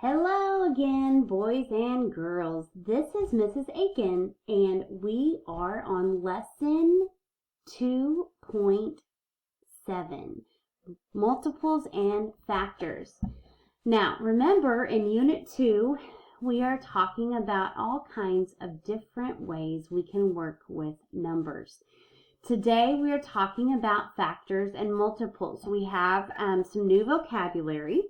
Hello again, boys and girls. This is Mrs. Aiken, and we are on lesson 2.7, multiples and factors. Now, remember in Unit 2, we are talking about all kinds of different ways we can work with numbers. Today, we are talking about factors and multiples. We have some new vocabulary.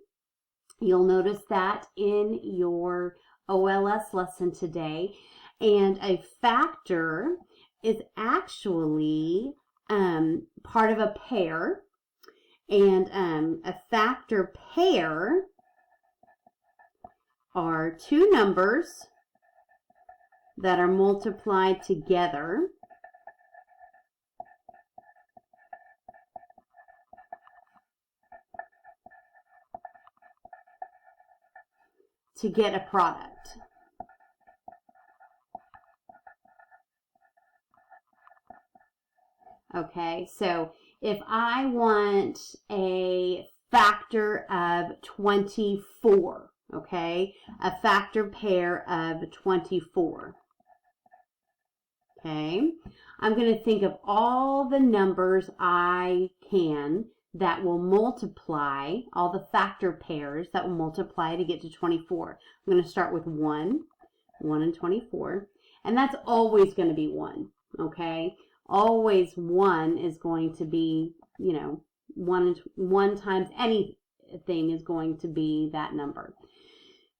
You'll notice that in your OLS lesson today. And a factor is actually part of a pair. And a factor pair are two numbers that are multiplied together. To get a product. Okay, so if I want a factor of 24, okay, a factor pair of 24, okay, I'm going to think of all the numbers I can that will multiply, all the factor pairs that will multiply to get to 24. I'm going to start with 1 and 24, and that's always going to be 1, okay? Always 1 is going to be, 1 times anything is going to be that number.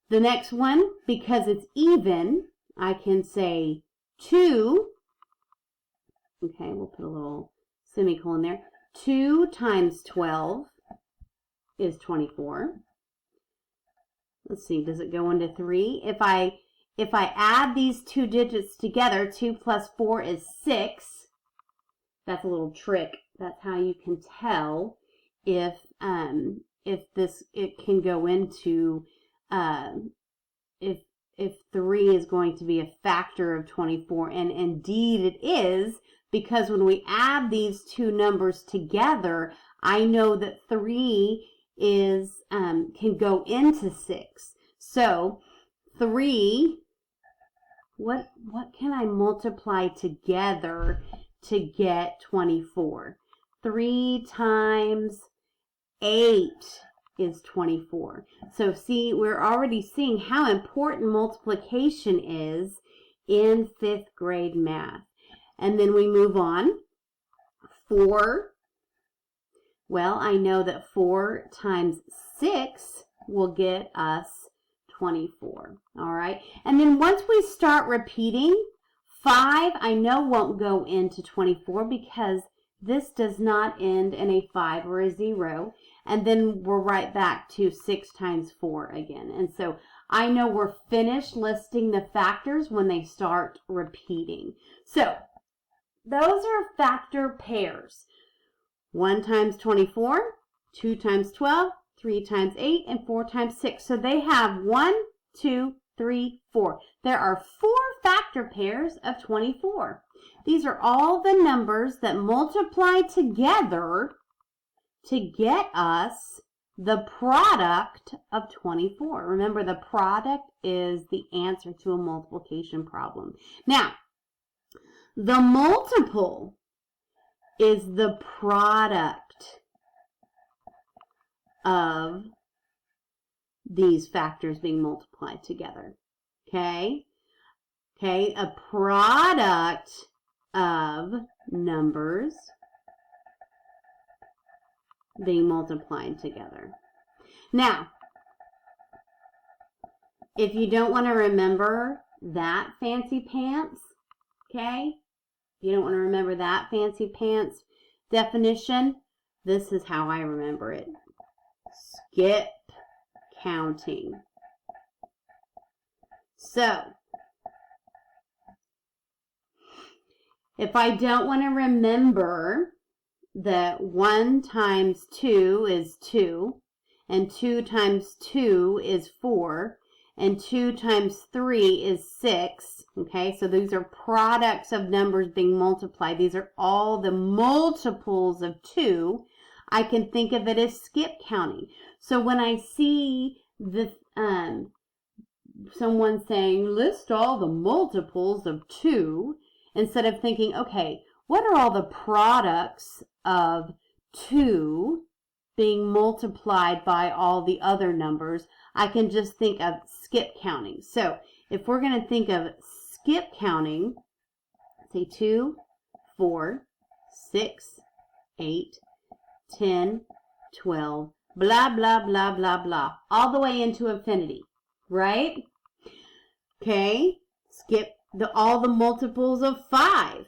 The next one, because it's even, I can say 2, okay, we'll put a little semicolon there. 2 times 12 is 24. Let's see, does it go into 3? If I add these two digits together, 2 plus 4 is 6. That's a little trick. That's how you can tell if it can go into if 3 is going to be a factor of 24, and indeed it is. Because when we add these two numbers together, I know that 3 is can go into 6. So 3, what can I multiply together to get 24? 3 times 8 is 24. So see, we're already seeing how important multiplication is in 5th grade math. And then we move on. 4, well, I know that 4 times 6 will get us 24, all right? And then once we start repeating, 5 I know won't go into 24 because this does not end in a 5 or a 0. And then we're right back to 6 times 4 again. And so I know we're finished listing the factors when they start repeating. So those are factor pairs. 1 times 24, 2 times 12, 3 times 8, and 4 times 6. So they have 1, 2, 3, 4. There are 4 factor pairs of 24. These are all the numbers that multiply together to get us the product of 24. Remember, the product is the answer to a multiplication problem. Now, the multiple is the product of these factors being multiplied together. Okay? Okay, a product of numbers being multiplied together. Now, if you don't want to remember that fancy pants, okay? You don't want to remember that fancy pants definition? This is how I remember it. Skip counting. So, if I don't want to remember that 1 times 2 is 2, and 2 times 2 is 4, and 2 times 3 is 6. Okay, so these are products of numbers being multiplied. These are all the multiples of 2. I can think of it as skip counting. So when I see the someone saying, list all the multiples of 2, instead of thinking, okay, what are all the products of 2 being multiplied by all the other numbers, I can just think of skip counting. So if we're going to think of skip counting, say 2, 4, 6, 8, 10, 12, blah, blah, blah, blah, blah, all the way into infinity, right? Okay, skip all the multiples of 5,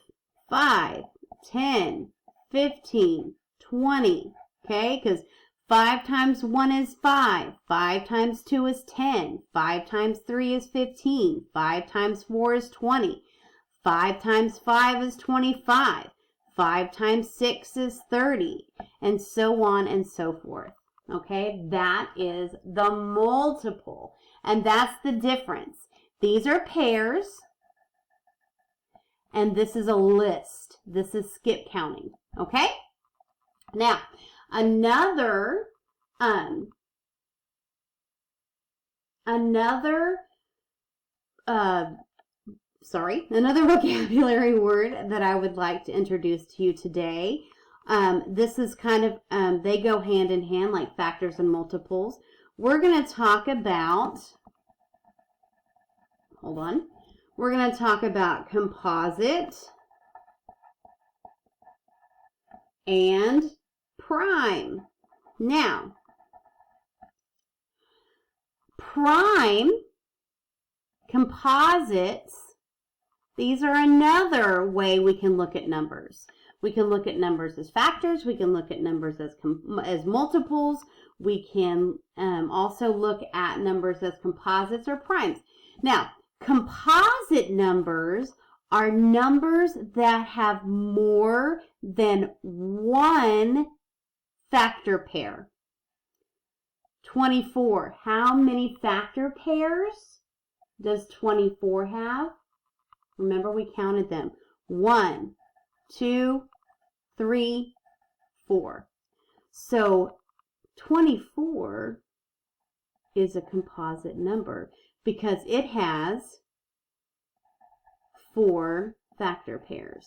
5, 10, 15, 20, okay, because 5 times 1 is 5, 5 times 2 is 10, 5 times 3 is 15, 5 times 4 is 20, 5 times 5 is 25, 5 times 6 is 30, and so on and so forth. Okay, that is the multiple, and that's the difference. These are pairs, and this is a list. This is skip counting, okay? Now, another vocabulary word that I would like to introduce to you today. This is kind of, they go hand in hand like factors and multiples. We're going to talk about, we're going to talk about composite and prime. Now, prime, composites, these are another way we can look at numbers. We can look at numbers as factors. We can look at numbers as multiples. We can also look at numbers as composites or primes. Now, composite numbers are numbers that have more than one factor pair. 24. How many factor pairs does 24 have? Remember, we counted them. 1, 2, 3, 4. So 24 is a composite number because it has 4 factor pairs.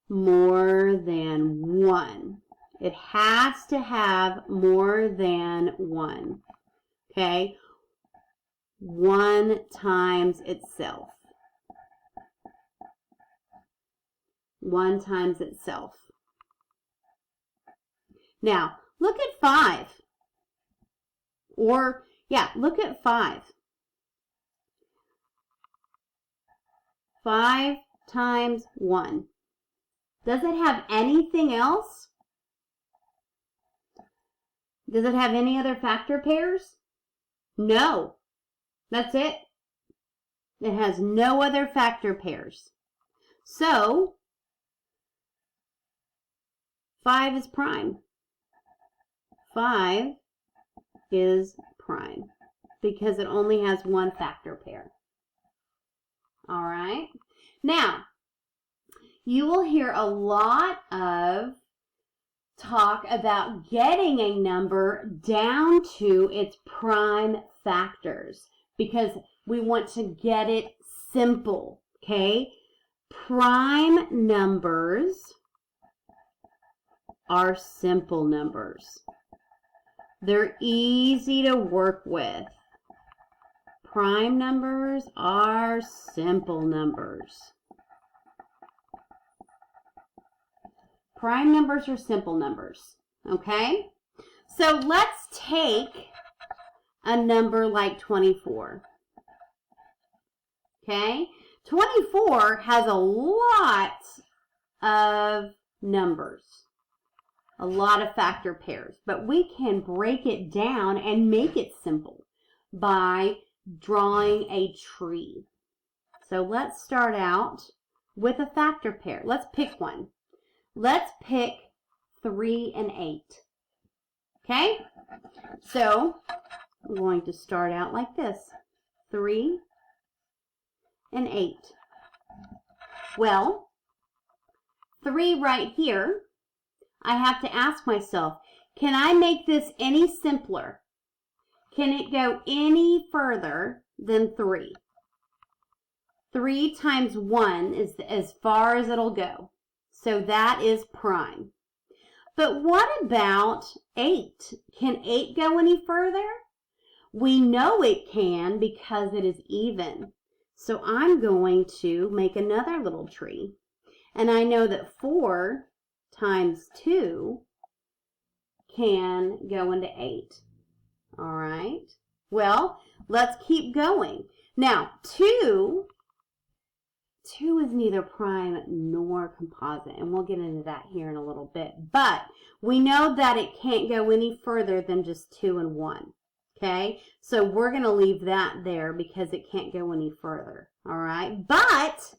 More than one. It has to have more than one. Okay? 1 times itself. 1 times itself. Now, look at 5. Look at 5. 5 times 1. Does it have anything else? Does it have any other factor pairs? No. That's it. It has no other factor pairs. So, 5 is prime. 5 is prime because it only has one factor pair. All right. Now, you will hear a lot of talk about getting a number down to its prime factors because we want to get it simple, okay? Prime numbers are simple numbers. They're easy to work with. Prime numbers are simple numbers. Prime numbers are simple numbers, okay? So let's take a number like 24, okay? 24 has a lot of numbers, a lot of factor pairs, but we can break it down and make it simple by drawing a tree. So let's start out with a factor pair. Let's pick one. Let's pick 3 and 8. Okay? So I'm going to start out like this. 3 and 8. Well, 3 right here, I have to ask myself, Can I make this any simpler? Can it go any further than 3? 3 times 1 is as far as it'll go. So that is prime. But what about 8? Can 8 go any further? We know it can because it is even. So I'm going to make another little tree. And I know that 4 times 2 can go into 8. All right. Well, let's keep going. Now, 2 is neither prime nor composite, and we'll get into that here in a little bit. But we know that it can't go any further than just 2 and 1. Okay, so we're going to leave that there because it can't go any further. All right, but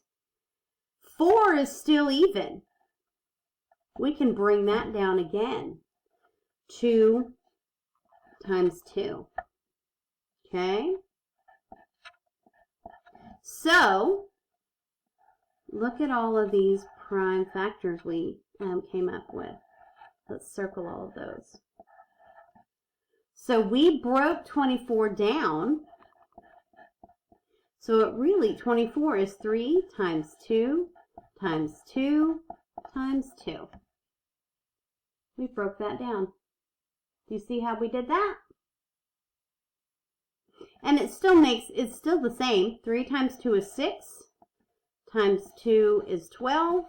4 is still even. We can bring that down again. 2 times 2. Okay, so look at all of these prime factors we came up with. Let's circle all of those. So we broke 24 down. So it really, 24 is 3 times 2 times 2 times 2. We broke that down. Do you see how we did that? And it's still the same. 3 times 2 is 6. Times 2 is 12.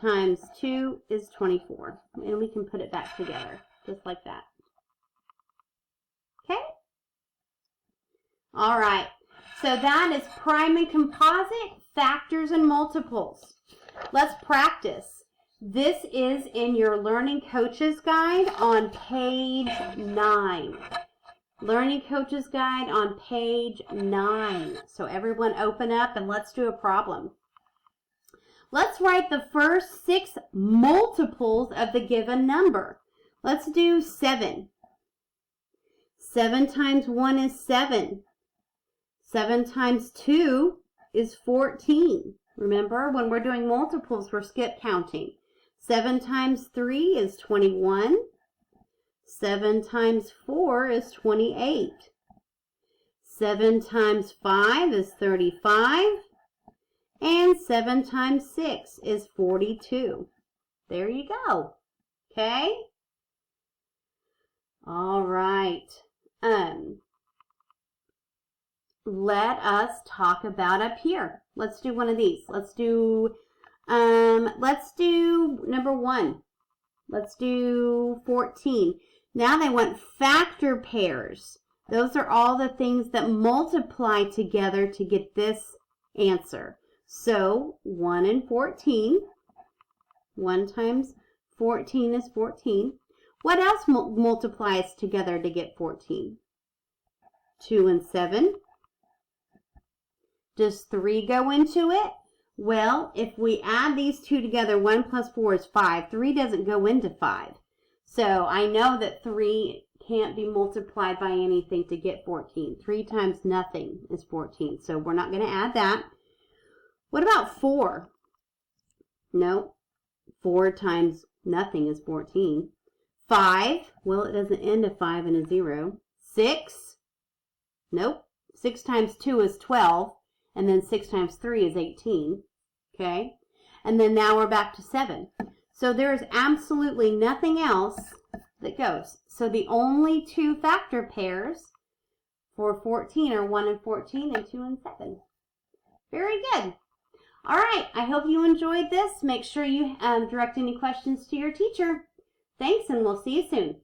Times 2 is 24. And we can put it back together, just like that. Okay? All right. So that is prime and composite, factors and multiples. Let's practice. This is in your Learning Coaches Guide on page 9. Learning Coaches Guide on page 9. So everyone open up and let's do a problem. Let's write the first 6 multiples of the given number. Let's do 7. 7 times 1 is 7. 7 times 2 is 14. Remember, when we're doing multiples, we're skip counting. 7 times 3 is 21. 7 times 4 is 28. 7 times 5 is 35. And 7 times 6 is 42. There you go. Okay? All right. Let us talk about up here. Let's do one of these. Let's do number 1. Let's do 14. Now they want factor pairs. Those are all the things that multiply together to get this answer. So 1 and 14. 1 times 14 is 14. What else multiplies together to get 14? 2 and 7. Does 3 go into it? Well, if we add these two together, 1 plus 4 is 5. 3 doesn't go into 5. So I know that 3 can't be multiplied by anything to get 14. 3 times nothing is 14. So we're not going to add that. What about 4? No. 4 times nothing is 14. 5, well, it doesn't end a 5 and a 0. 6, nope. 6 times 2 is 12. And then 6 times 3 is 18. Okay? And then now we're back to 7. So there is absolutely nothing else that goes. So the only 2 factor pairs for 14 are 1 and 14 and 2 and 7. Very good. All right. I hope you enjoyed this. Make sure you direct any questions to your teacher. Thanks, and we'll see you soon.